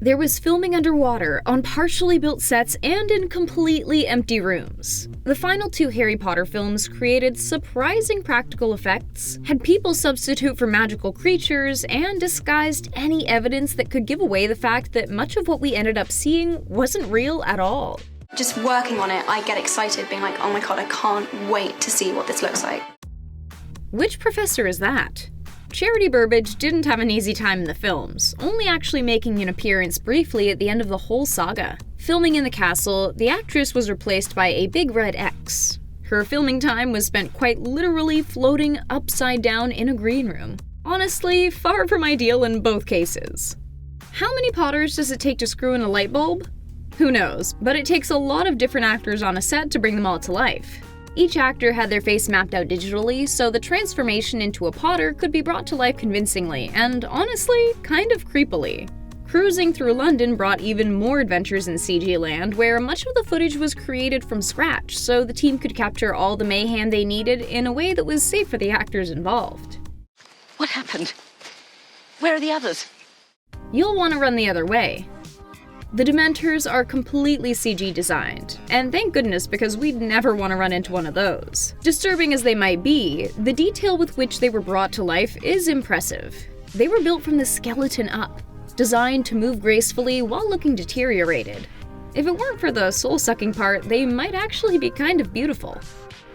There was filming underwater, on partially built sets, and in completely empty rooms. The final 2 Harry Potter films created surprising practical effects, had people substitute for magical creatures, and disguised any evidence that could give away the fact that much of what we ended up seeing wasn't real at all. Just working on it, I get excited, being like, oh my god, I can't wait to see what this looks like. Which professor is that? Charity Burbage didn't have an easy time in the films, only actually making an appearance briefly at the end of the whole saga. Filming in the castle, the actress was replaced by a big red X. Her filming time was spent quite literally floating upside down in a green room. Honestly, far from ideal in both cases. How many Potters does it take to screw in a light bulb? Who knows, but it takes a lot of different actors on a set to bring them all to life. Each actor had their face mapped out digitally, so the transformation into a Potter could be brought to life convincingly, and honestly, kind of creepily. Cruising through London brought even more adventures in CG land, where much of the footage was created from scratch, so the team could capture all the mayhem they needed in a way that was safe for the actors involved. What happened? Where are the others? You'll want to run the other way. The Dementors are completely CG designed, and thank goodness because we'd never want to run into one of those. Disturbing as they might be, the detail with which they were brought to life is impressive. They were built from the skeleton up, designed to move gracefully while looking deteriorated. If it weren't for the soul-sucking part, they might actually be kind of beautiful.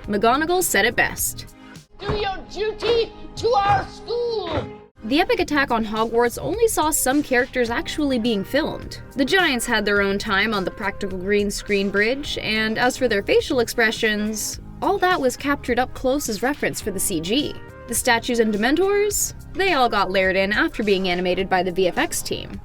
McGonagall said it best. Do your duty to our school! The epic attack on Hogwarts only saw some characters actually being filmed. The Giants had their own time on the practical green screen bridge, and as for their facial expressions, all that was captured up close as reference for the CG. The statues and Dementors? They all got layered in after being animated by the VFX team.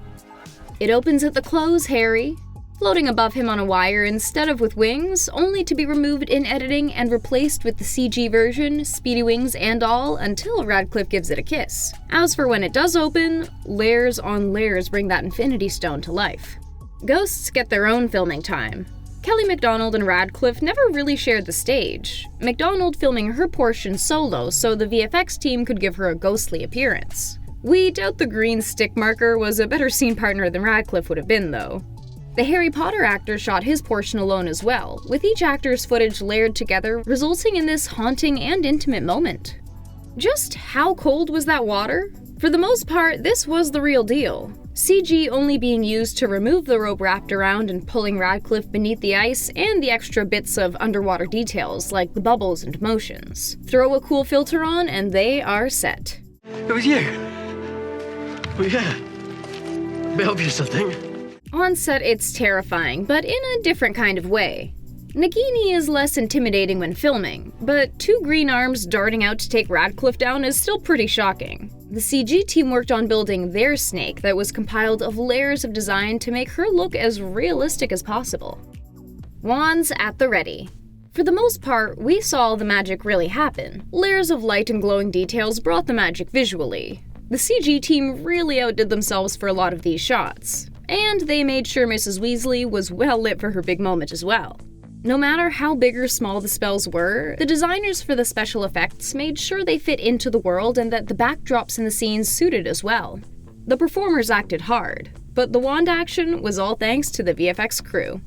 It opens at the close, Harry, floating above him on a wire instead of with wings, only to be removed in editing and replaced with the CG version, speedy wings and all, until Radcliffe gives it a kiss. As for when it does open, layers on layers bring that Infinity Stone to life. Ghosts get their own filming time. Kelly MacDonald and Radcliffe never really shared the stage, MacDonald filming her portion solo so the VFX team could give her a ghostly appearance. We doubt the green stick marker was a better scene partner than Radcliffe would have been, though. The Harry Potter actor shot his portion alone as well, with each actor's footage layered together, resulting in this haunting and intimate moment. Just how cold was that water? For the most part, this was the real deal. CG only being used to remove the rope wrapped around and pulling Radcliffe beneath the ice, and the extra bits of underwater details like the bubbles and motions. Throw a cool filter on and they are set. It was you. Well, yeah. A bit obvious, I think. On set, it's terrifying, but in a different kind of way. Nagini is less intimidating when filming, but 2 green arms darting out to take Radcliffe down is still pretty shocking. The CG team worked on building their snake that was compiled of layers of design to make her look as realistic as possible. Wands at the ready. For the most part, we saw the magic really happen. Layers of light and glowing details brought the magic visually. The CG team really outdid themselves for a lot of these shots. And they made sure Mrs. Weasley was well lit for her big moment as well. No matter how big or small the spells were, the designers for the special effects made sure they fit into the world and that the backdrops in the scenes suited as well. The performers acted hard, but the wand action was all thanks to the VFX crew.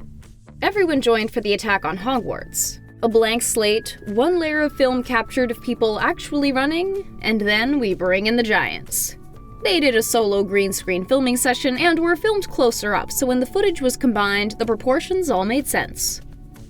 Everyone joined for the attack on Hogwarts. A blank slate, 1 layer of film captured of people actually running, and then we bring in the Giants. They did a solo green screen filming session and were filmed closer up, so when the footage was combined, the proportions all made sense.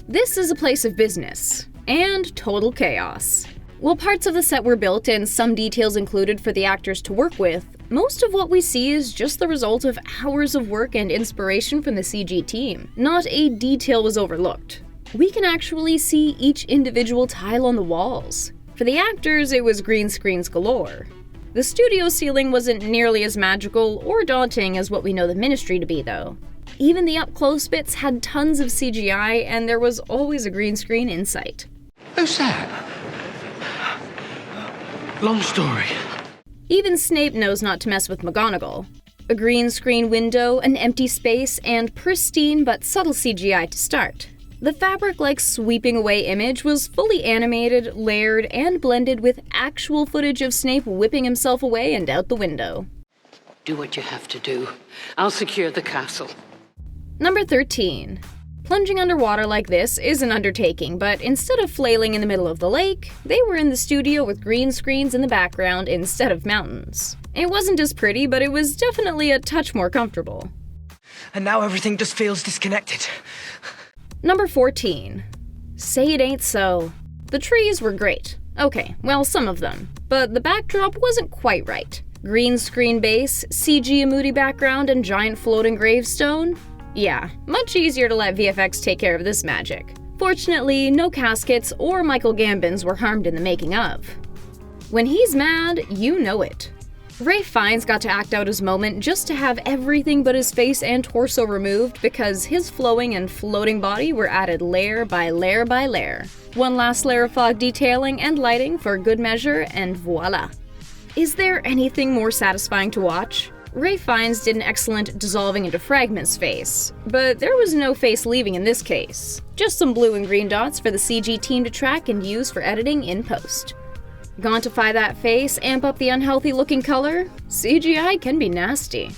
This is a place of business, and total chaos. While parts of the set were built and some details included for the actors to work with, most of what we see is just the result of hours of work and inspiration from the CG team. Not a detail was overlooked. We can actually see each individual tile on the walls. For the actors, it was green screens galore. The studio ceiling wasn't nearly as magical or daunting as what we know the Ministry to be, though. Even the up-close bits had tons of CGI, and there was always a green screen in sight. Who's that? Long story. Even Snape knows not to mess with McGonagall. A green screen window, an empty space, and pristine but subtle CGI to start. The fabric-like sweeping away image was fully animated, layered, and blended with actual footage of Snape whipping himself away and out the window. Do what you have to do. I'll secure the castle. Number 13. Plunging underwater like this is an undertaking, but instead of flailing in the middle of the lake, they were in the studio with green screens in the background instead of mountains. It wasn't as pretty, but it was definitely a touch more comfortable. And now everything just feels disconnected. Number 14. Say it ain't so. The trees were great. Okay, well, some of them. But the backdrop wasn't quite right. Green screen base, CG moody background, and giant floating gravestone? Yeah, much easier to let VFX take care of this magic. Fortunately, no caskets or Michael Gambons were harmed in the making of. When he's mad, you know it. Ralph Fiennes got to act out his moment just to have everything but his face and torso removed because his flowing and floating body were added layer by layer by layer. One last layer of fog detailing and lighting for good measure, and voila. Is there anything more satisfying to watch? Ralph Fiennes did an excellent dissolving into fragments face, but there was no face leaving in this case. Just some blue and green dots for the CG team to track and use for editing in post. Gauntify that face, amp up the unhealthy looking color? CGI can be nasty.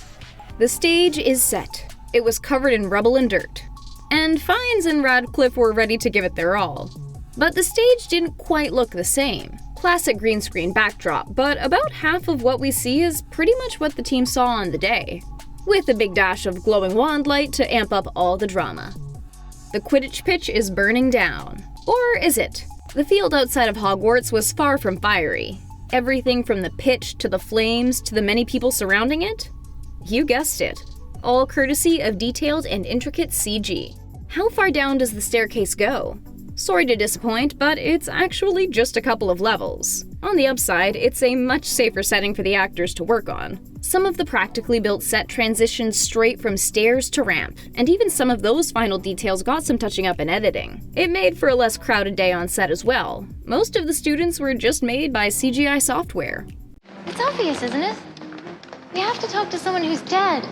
The stage is set. It was covered in rubble and dirt. And Fiennes and Radcliffe were ready to give it their all. But the stage didn't quite look the same. Classic green screen backdrop, but about half of what we see is pretty much what the team saw on the day, with a big dash of glowing wand light to amp up all the drama. The Quidditch pitch is burning down. Or is it? The field outside of Hogwarts was far from fiery. Everything from the pitch to the flames to the many people surrounding it? You guessed it. All courtesy of detailed and intricate CG. How far down does the staircase go? Sorry to disappoint, but it's actually just a couple of levels. On the upside, it's a much safer setting for the actors to work on. Some of the practically built set transitioned straight from stairs to ramp, and even some of those final details got some touching up and editing. It made for a less crowded day on set as well. Most of the students were just made by CGI software. It's obvious, isn't it? We have to talk to someone who's dead.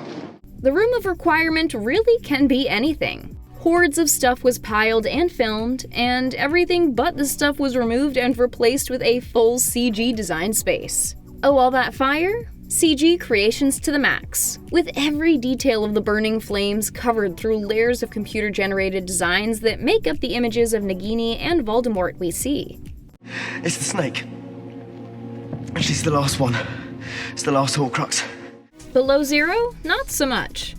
The room of requirement really can be anything. Hordes of stuff was piled and filmed, and everything but the stuff was removed and replaced with a full CG design space. Oh, all that fire? CG creations to the max, with every detail of the burning flames covered through layers of computer-generated designs that make up the images of Nagini and Voldemort we see. It's the snake. She's the last one. It's the last Horcrux. Below zero? Not so much.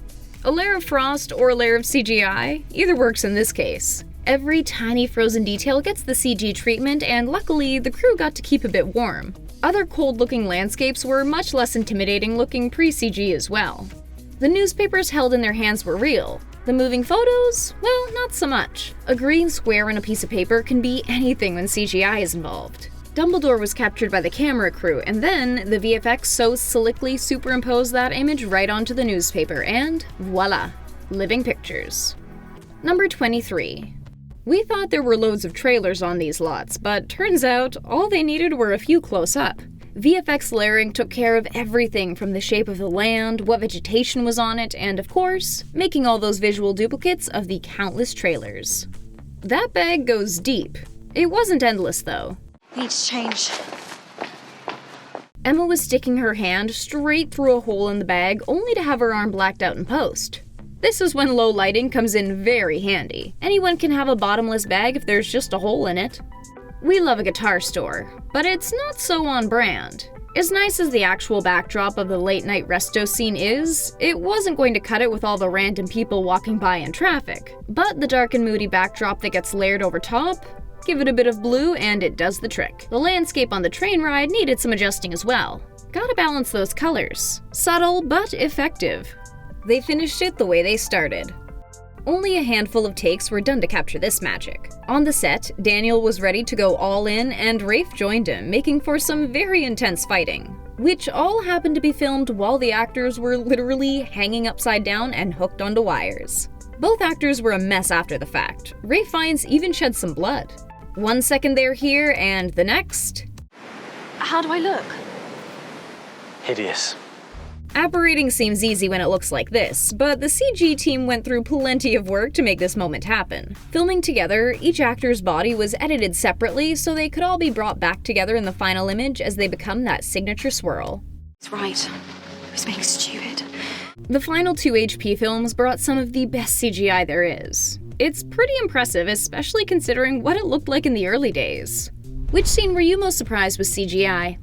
A layer of frost or a layer of CGI, either works in this case. Every tiny frozen detail gets the CG treatment, and luckily, the crew got to keep a bit warm. Other cold-looking landscapes were much less intimidating looking pre-CG as well. The newspapers held in their hands were real. The moving photos? Well, not so much. A green square on a piece of paper can be anything when CGI is involved. Dumbledore was captured by the camera crew, and then the VFX so slickly superimposed that image right onto the newspaper, and voila, living pictures. Number 23. We thought there were loads of trailers on these lots, but turns out all they needed were a few close-up. VFX layering took care of everything from the shape of the land, what vegetation was on it, and of course, making all those visual duplicates of the countless trailers. That bag goes deep. It wasn't endless, though. Need to change. Emma was sticking her hand straight through a hole in the bag only to have her arm blacked out in post. This is when low lighting comes in very handy. Anyone can have a bottomless bag if there's just a hole in it. We love a guitar store, but it's not so on brand. As nice as the actual backdrop of the late night resto scene is, it wasn't going to cut it with all the random people walking by in traffic. But the dark and moody backdrop that gets layered over top? Give it a bit of blue and it does the trick. The landscape on the train ride needed some adjusting as well. Gotta balance those colors. Subtle but effective. They finished it the way they started. Only a handful of takes were done to capture this magic. On the set, Daniel was ready to go all in and Rafe joined him, making for some very intense fighting, which all happened to be filmed while the actors were literally hanging upside down and hooked onto wires. Both actors were a mess after the fact. Ralph Fiennes even shed some blood. 1 second they're here, and the next... How do I look? Hideous. Apparating seems easy when it looks like this, but the CG team went through plenty of work to make this moment happen. Filming together, each actor's body was edited separately so they could all be brought back together in the final image as they become that signature swirl. It's right. was being stupid. The final two HP films brought some of the best CGI there is. It's pretty impressive, especially considering what it looked like in the early days. Which scene were you most surprised with CGI?